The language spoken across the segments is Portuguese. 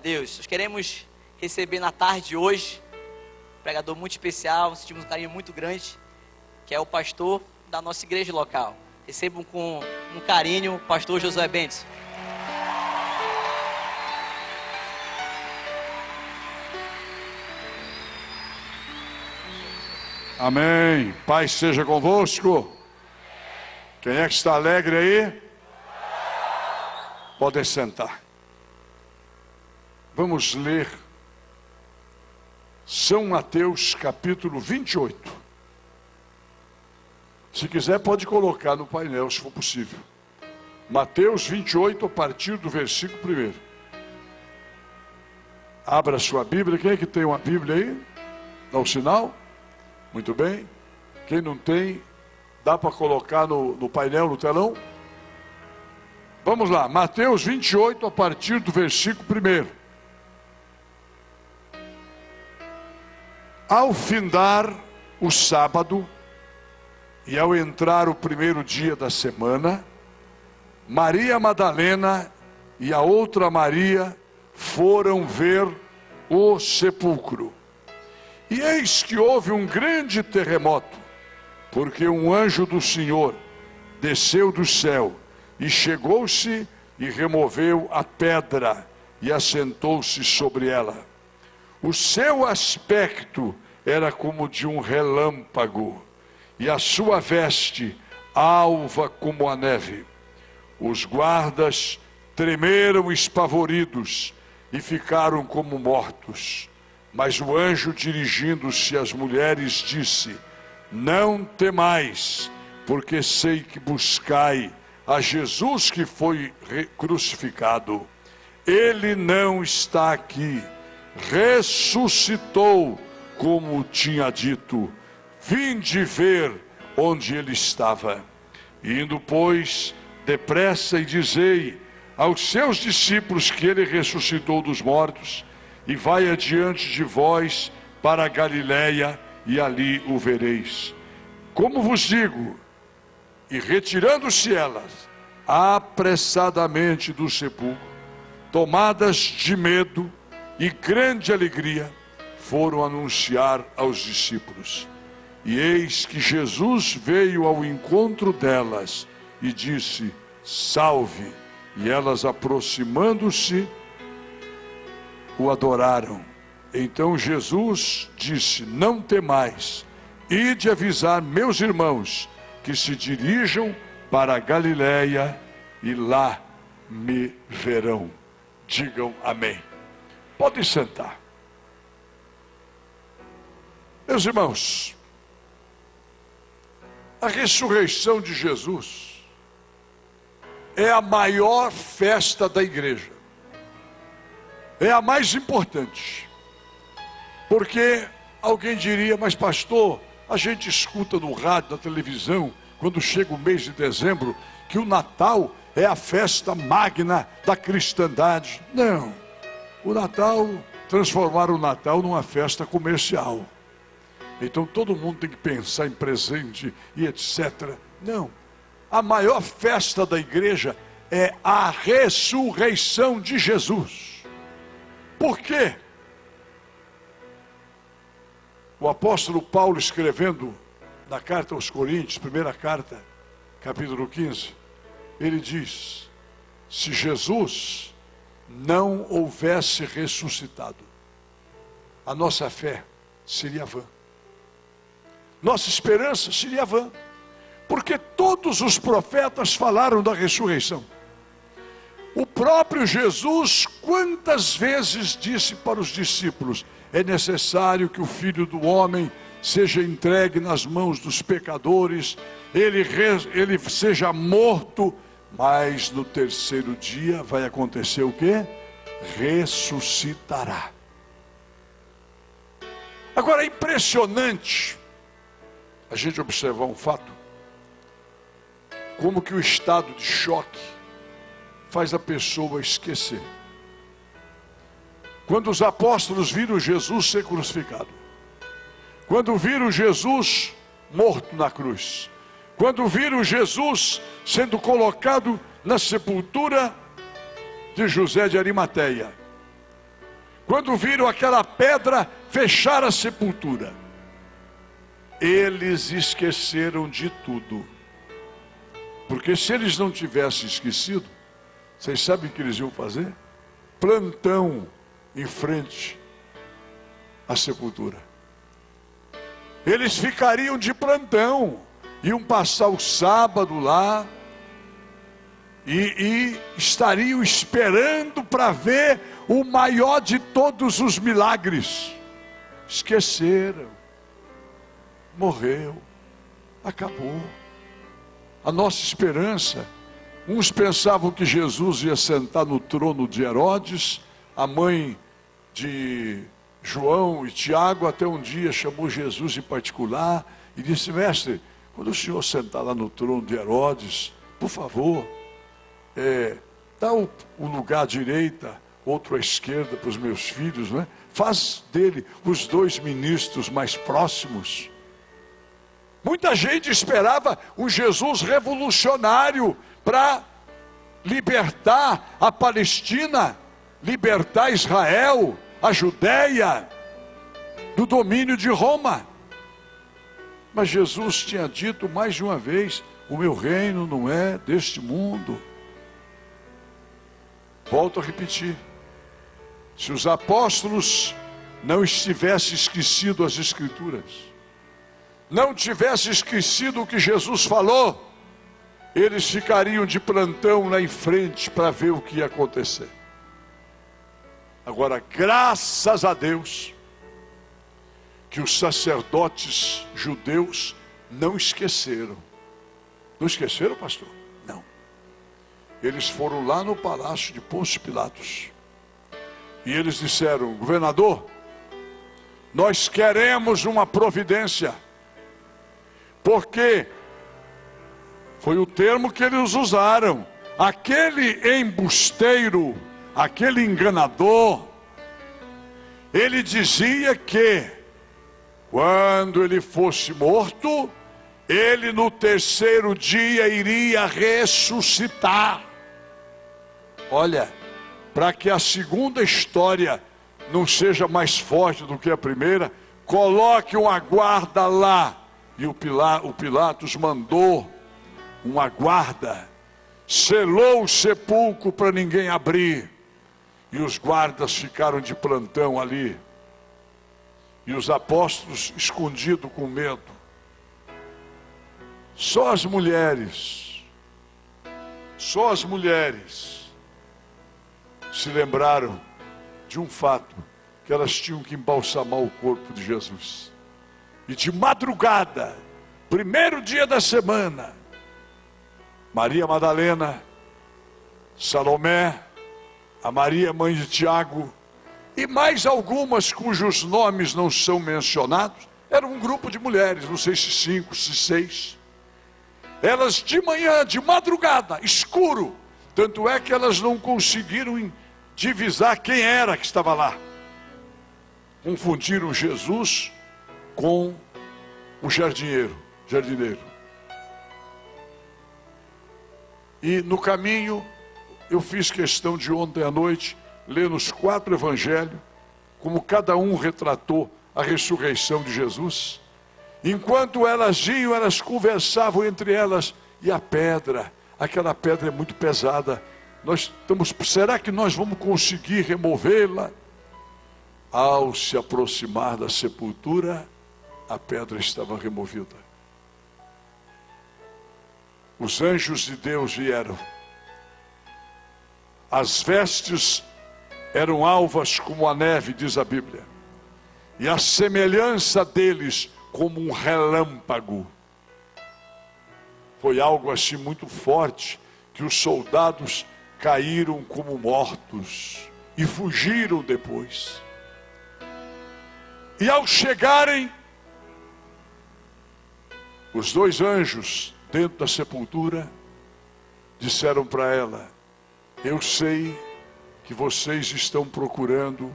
Deus. Nós queremos receber na tarde de hoje um pregador muito especial, sentimos um carinho muito grande, que é o pastor da nossa igreja local. Recebam com um carinho o pastor Josué Bentes. Amém. Paz seja convosco. Quem é que está alegre aí? Pode sentar. Vamos ler São Mateus capítulo 28. Se quiser pode colocar no painel, se for possível. Mateus 28, a partir do versículo 1. Abra sua Bíblia. Quem é que tem uma Bíblia aí? Dá um sinal. Muito bem. Quem não tem, dá para colocar no painel, no telão? Vamos lá, Mateus 28, a partir do versículo 1. Ao findar o sábado, e ao entrar o primeiro dia da semana, Maria Madalena e a outra Maria foram ver o sepulcro. E eis que houve um grande terremoto, porque um anjo do Senhor desceu do céu e chegou-se e removeu a pedra e assentou-se sobre ela. O seu aspecto era como de um relâmpago, e a sua veste alva como a neve. Os guardas tremeram espavoridos e ficaram como mortos. Mas o anjo, dirigindo-se às mulheres, disse: não temais, porque sei que buscai a Jesus que foi crucificado. Ele não está aqui, ressuscitou, como tinha dito. Vinde ver onde ele estava. Indo, pois, depressa e dizei aos seus discípulos que ele ressuscitou dos mortos, e vai adiante de vós para a Galiléia, e ali o vereis. Como vos digo. E retirando-se elas apressadamente do sepulcro, tomadas de medo e grande alegria, foram anunciar aos discípulos. E eis que Jesus veio ao encontro delas e disse: salve. E elas, aproximando-se, o adoraram. Então Jesus disse: não temais, ide avisar meus irmãos que se dirijam para a Galiléia, e lá me verão. Digam amém. Podem sentar. Meus irmãos, a ressurreição de Jesus é a maior festa da igreja. É a mais importante. Porque alguém diria: mas pastor, a gente escuta no rádio, na televisão, quando chega o mês de dezembro, que o Natal é a festa magna da cristandade. Não. O Natal, transformaram o Natal numa festa comercial. Então todo mundo tem que pensar em presente e etc. Não. A maior festa da igreja é a ressurreição de Jesus. Por quê? O apóstolo Paulo, escrevendo na carta aos Coríntios, primeira carta, capítulo 15, ele diz: se Jesus não houvesse ressuscitado, a nossa fé seria vã. Nossa esperança seria vã. Porque todos os profetas falaram da ressurreição. O próprio Jesus, quantas vezes disse para os discípulos: é necessário que o Filho do Homem seja entregue nas mãos dos pecadores, ele seja morto, mas no terceiro dia vai acontecer o quê? Ressuscitará. Agora é impressionante a gente observar um fato, como que o estado de choque faz a pessoa esquecer. Quando os apóstolos viram Jesus ser crucificado, quando viram Jesus morto na cruz, quando viram Jesus sendo colocado na sepultura de José de Arimateia, quando viram aquela pedra fechar a sepultura, eles esqueceram de tudo. Porque se eles não tivessem esquecido, vocês sabem o que eles iam fazer? Plantão em frente à sepultura. Eles ficariam de plantão, iam passar o sábado lá e estariam esperando para ver o maior de todos os milagres. Esqueceram, morreu, acabou. A nossa esperança, uns pensavam que Jesus ia sentar no trono de Herodes, a mãe de João e Tiago até um dia chamou Jesus em particular e disse: mestre, quando o senhor sentar lá no trono de Herodes, por favor, dá o lugar à direita, outro à esquerda para os meus filhos, né? Faz dele os 2 ministros mais próximos. Muita gente esperava um Jesus revolucionário para libertar a Palestina, libertar Israel, a Judéia, do domínio de Roma. Mas Jesus tinha dito mais de uma vez: o meu reino não é deste mundo. Volto a repetir, se os apóstolos não tivessem esquecido as Escrituras, não tivessem esquecido o que Jesus falou, eles ficariam de plantão lá em frente para ver o que ia acontecer. Agora, graças a Deus, que os sacerdotes judeus não esqueceram. Não esqueceram, pastor? Não. Eles foram lá no palácio de Pôncio Pilatos e eles disseram: governador, nós queremos uma providência, porque foi o termo que eles usaram, aquele embusteiro, aquele enganador, ele dizia que quando ele fosse morto, ele no 3º dia iria ressuscitar. Olha, para que a segunda história não seja mais forte do que a primeira, coloque uma guarda lá. E o Pilatos mandou uma guarda, selou o sepulcro para ninguém abrir, e os guardas ficaram de plantão ali, e os apóstolos escondidos com medo. Só as mulheres se lembraram de um fato, que elas tinham que embalsamar o corpo de Jesus. E de madrugada, 1º dia da semana, Maria Madalena, Salomé, a Maria mãe de Tiago e mais algumas cujos nomes não são mencionados, era um grupo de mulheres, não sei se 5, se 6. Elas de manhã, de madrugada, escuro, tanto é que elas não conseguiram divisar quem era que estava lá. Confundiram Jesus com o jardineiro. E no caminho, eu fiz questão de ontem à noite ler nos 4 evangelhos, como cada um retratou a ressurreição de Jesus. Enquanto elas iam, elas conversavam entre elas, e a pedra, aquela pedra é muito pesada, será que nós vamos conseguir removê-la? Ao se aproximar da sepultura, a pedra estava removida. Os anjos de Deus vieram. As vestes eram alvas como a neve, diz a Bíblia, e a semelhança deles como um relâmpago. Foi algo assim muito forte, que os soldados caíram como mortos e fugiram depois. E ao chegarem, os 2 anjos dentro da sepultura disseram para ela: eu sei que vocês estão procurando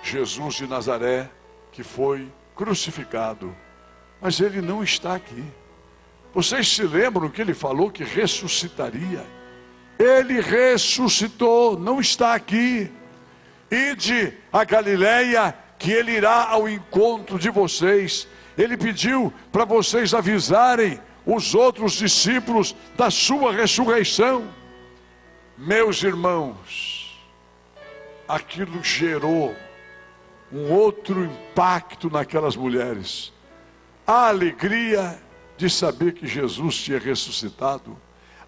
Jesus de Nazaré, que foi crucificado, mas ele não está aqui. Vocês se lembram que ele falou que ressuscitaria? Ele ressuscitou, não está aqui. ide a Galileia, que ele irá ao encontro de vocês. Ele pediu para vocês avisarem os outros discípulos da sua ressurreição. Meus irmãos, aquilo gerou um outro impacto naquelas mulheres. A alegria de saber que Jesus tinha ressuscitado,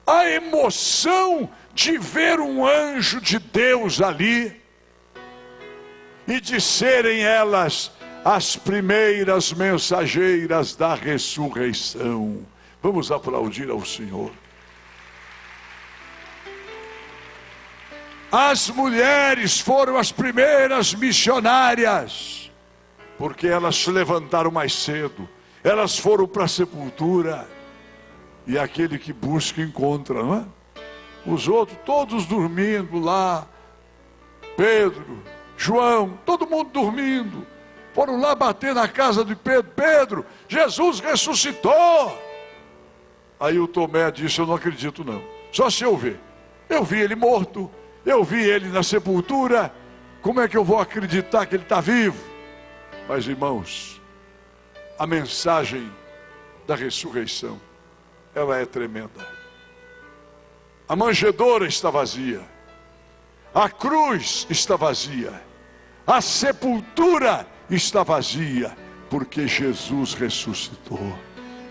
a emoção de ver um anjo de Deus ali, e de serem elas as primeiras mensageiras da ressurreição. Vamos aplaudir ao Senhor. As mulheres foram as primeiras missionárias, porque elas se levantaram mais cedo, elas foram para a sepultura, e aquele que busca encontra, não é? Os outros todos dormindo lá, Pedro, João, todo mundo dormindo, foram lá bater na casa de Pedro. Pedro, Jesus ressuscitou. Aí o Tomé disse: eu não acredito não, só se eu ver. Eu vi ele morto, eu vi ele na sepultura, como é que eu vou acreditar que ele está vivo? Mas irmãos, a mensagem da ressurreição, ela é tremenda. A manjedoura está vazia, a cruz está vazia, a sepultura está vazia, porque Jesus ressuscitou.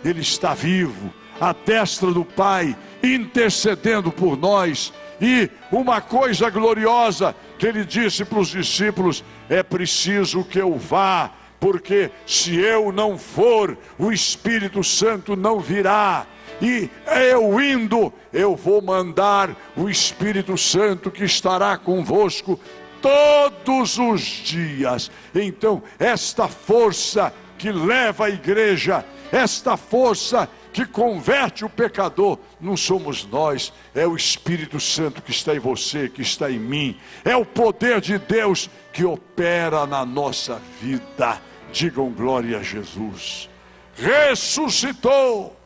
Ele está vivo, à destra do Pai, intercedendo por nós. E uma coisa gloriosa que ele disse para os discípulos: é preciso que eu vá, porque se eu não for, o Espírito Santo não virá. E eu indo, eu vou mandar o Espírito Santo, que estará convosco todos os dias. Então, esta força que leva a igreja, esta força que converte o pecador, não somos nós, é o Espírito Santo que está em você, que está em mim. É o poder de Deus que opera na nossa vida. Digam glória a Jesus. Ressuscitou.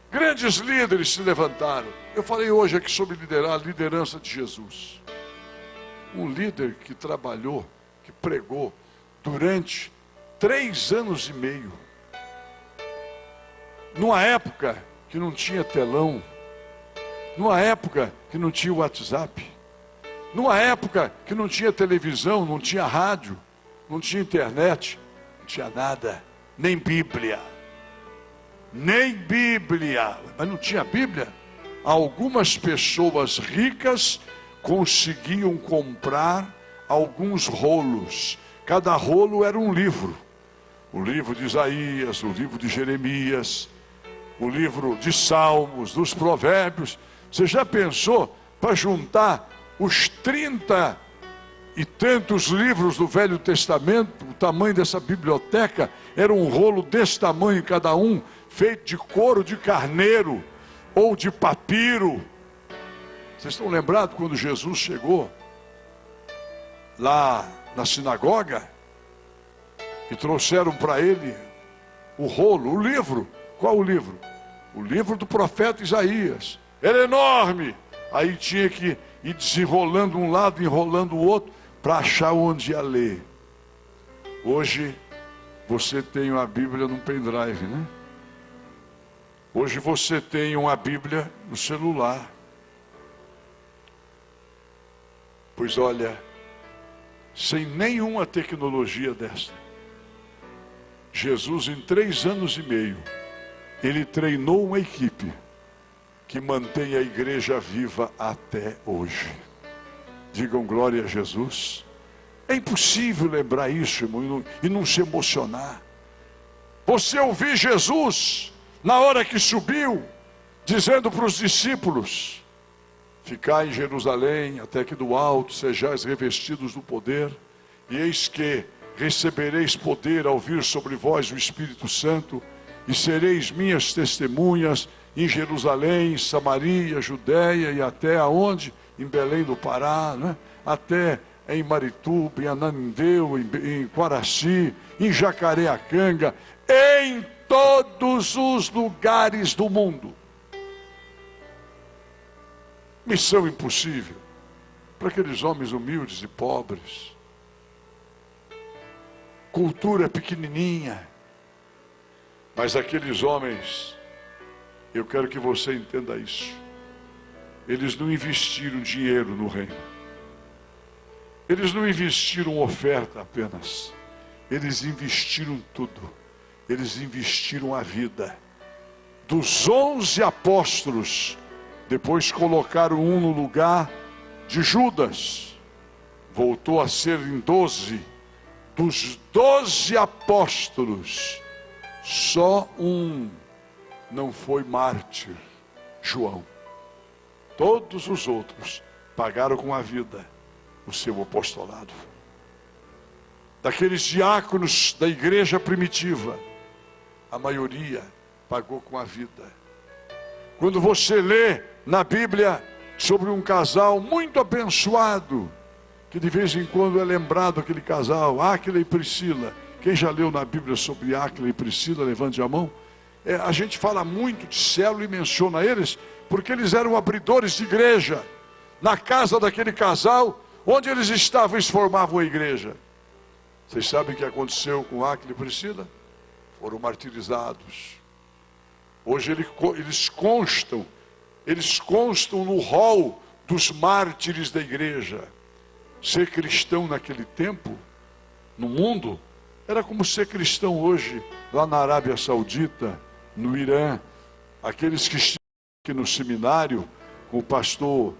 Grandes líderes se levantaram. Eu falei hoje aqui sobre liderar, a liderança de Jesus. Um líder que trabalhou, que pregou durante 3 anos e meio. Numa época que não tinha telão, numa época que não tinha WhatsApp, numa época que não tinha televisão, não tinha rádio, não tinha internet, não tinha nada, nem Bíblia. Nem Bíblia. Mas não tinha Bíblia? Algumas pessoas ricas conseguiam comprar alguns rolos. Cada rolo era um livro. O livro de Isaías, o livro de Jeremias, o livro de Salmos, dos Provérbios. Você já pensou para juntar os 30 e tantos livros do Velho Testamento? O tamanho dessa biblioteca era um rolo desse tamanho cada um, feito de couro de carneiro ou de papiro. Vocês estão lembrados quando Jesus chegou lá na sinagoga e trouxeram para ele o rolo, o livro? Qual o livro? O livro do profeta Isaías. Era enorme. Aí tinha que ir desenrolando um lado, enrolando o outro, para achar onde ia ler. Hoje você tem uma Bíblia num pendrive, né? Hoje você tem uma Bíblia no celular. Pois olha, sem nenhuma tecnologia desta, Jesus em 3 anos e meio, ele treinou uma equipe que mantém a igreja viva até hoje. Digam glória a Jesus. É impossível lembrar isso, irmão, e não se emocionar. Você ouvir Jesus na hora que subiu, dizendo para os discípulos: ficai em Jerusalém, até que do alto sejais revestidos do poder, e eis que recebereis poder ao vir sobre vós o Espírito Santo, e sereis minhas testemunhas em Jerusalém, Samaria, Judéia e até aonde? Em Belém do Pará, né? Até em Marituba, em Ananindeu, em Quaraci, em Jacareacanga, em todos os lugares do mundo. Missão impossível. para aqueles homens humildes e pobres. Cultura pequenininha. Mas aqueles homens, eu quero que você entenda isso. Eles não investiram dinheiro no reino. Eles não investiram oferta apenas. Eles investiram tudo. Eles investiram a vida. Dos 11 apóstolos, depois colocaram um no lugar de Judas. Voltou a ser em 12. Dos 12 apóstolos, só um não foi mártir, João. Todos os outros pagaram com a vida o seu apostolado. Daqueles diáconos da igreja primitiva, a maioria pagou com a vida. Quando você lê na Bíblia sobre um casal muito abençoado, que de vez em quando é lembrado aquele casal, Áquila e Priscila. Quem já leu na Bíblia sobre Áquila e Priscila, levante a mão. A gente fala muito de Célula e menciona eles, porque eles eram abridores de igreja. Na casa daquele casal, onde eles estavam, eles formavam a igreja. Vocês sabem o que aconteceu com Áquila e Priscila? Foram martirizados. Hoje eles constam no rol dos mártires da igreja. Ser cristão naquele tempo, no mundo, era como ser cristão hoje, lá na Arábia Saudita, no Irã. Aqueles que estão aqui no seminário, o pastor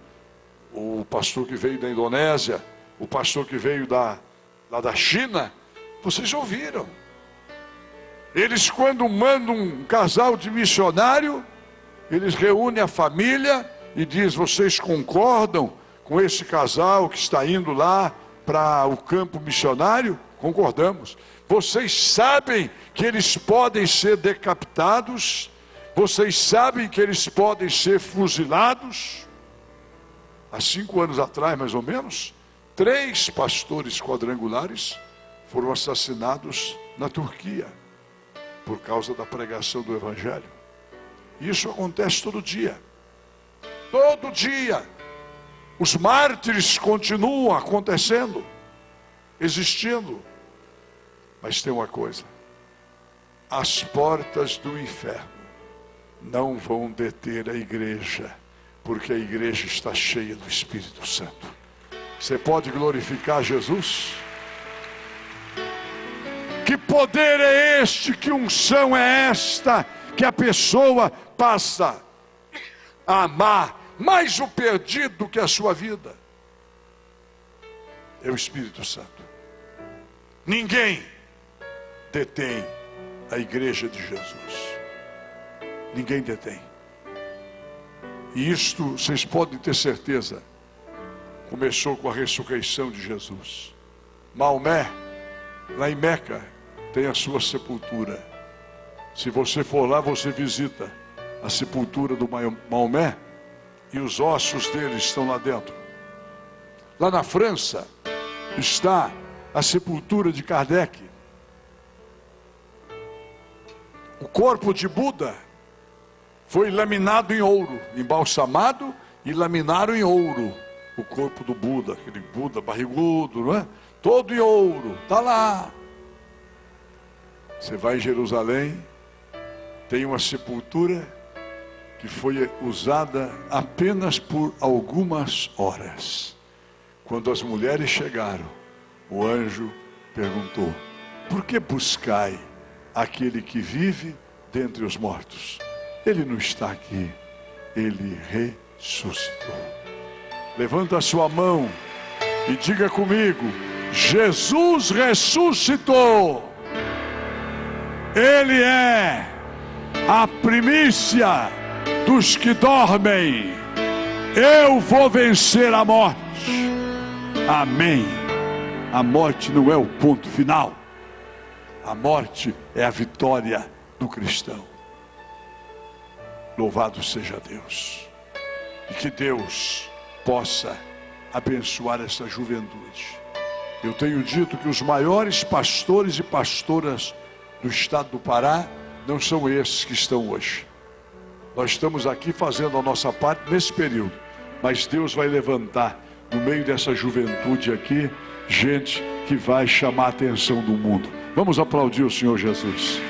que veio da Indonésia, o pastor que veio lá da China, vocês ouviram. Eles, quando mandam um casal de missionário, eles reúnem a família e dizem: vocês concordam com esse casal que está indo lá para o campo missionário? Concordamos. Vocês sabem que eles podem ser decapitados? Vocês sabem que eles podem ser fuzilados? Há 5 anos atrás, mais ou menos, 3 pastores quadrangulares foram assassinados na Turquia, por causa da pregação do Evangelho. Isso acontece todo dia. Todo dia. Os mártires continuam acontecendo, existindo. Mas tem uma coisa: as portas do inferno não vão deter a igreja, porque a igreja está cheia do Espírito Santo. Você pode glorificar Jesus? Que poder é este, que unção é esta, que a pessoa passa a amar mais o perdido que a sua vida? É o Espírito Santo. Ninguém detém a igreja de Jesus. Ninguém detém. E isto, vocês podem ter certeza, começou com a ressurreição de Jesus. Maomé, lá em Meca, tem a sua sepultura. Se você for lá, você visita a sepultura do Maomé, e os ossos dele estão lá dentro. Lá na França está a sepultura de Kardec. O corpo de Buda foi laminado em ouro, embalsamado e laminaram em ouro o corpo do Buda, aquele Buda barrigudo, não é? Todo em ouro, está lá. Você vai em Jerusalém, tem uma sepultura que foi usada apenas por algumas horas. Quando as mulheres chegaram, o anjo perguntou: por que buscai aquele que vive dentre os mortos? Ele não está aqui, ele ressuscitou. Levanta a sua mão e diga comigo: Jesus ressuscitou. Ele é a primícia dos que dormem. Eu vou vencer a morte. Amém. A morte não é o ponto final. A morte é a vitória do cristão. Louvado seja Deus. E que Deus possa abençoar essa juventude. Eu tenho dito que os maiores pastores e pastoras do estado do Pará não são esses que estão hoje. Nós estamos aqui fazendo a nossa parte nesse período, mas Deus vai levantar no meio dessa juventude aqui, gente que vai chamar a atenção do mundo. Vamos aplaudir o Senhor Jesus.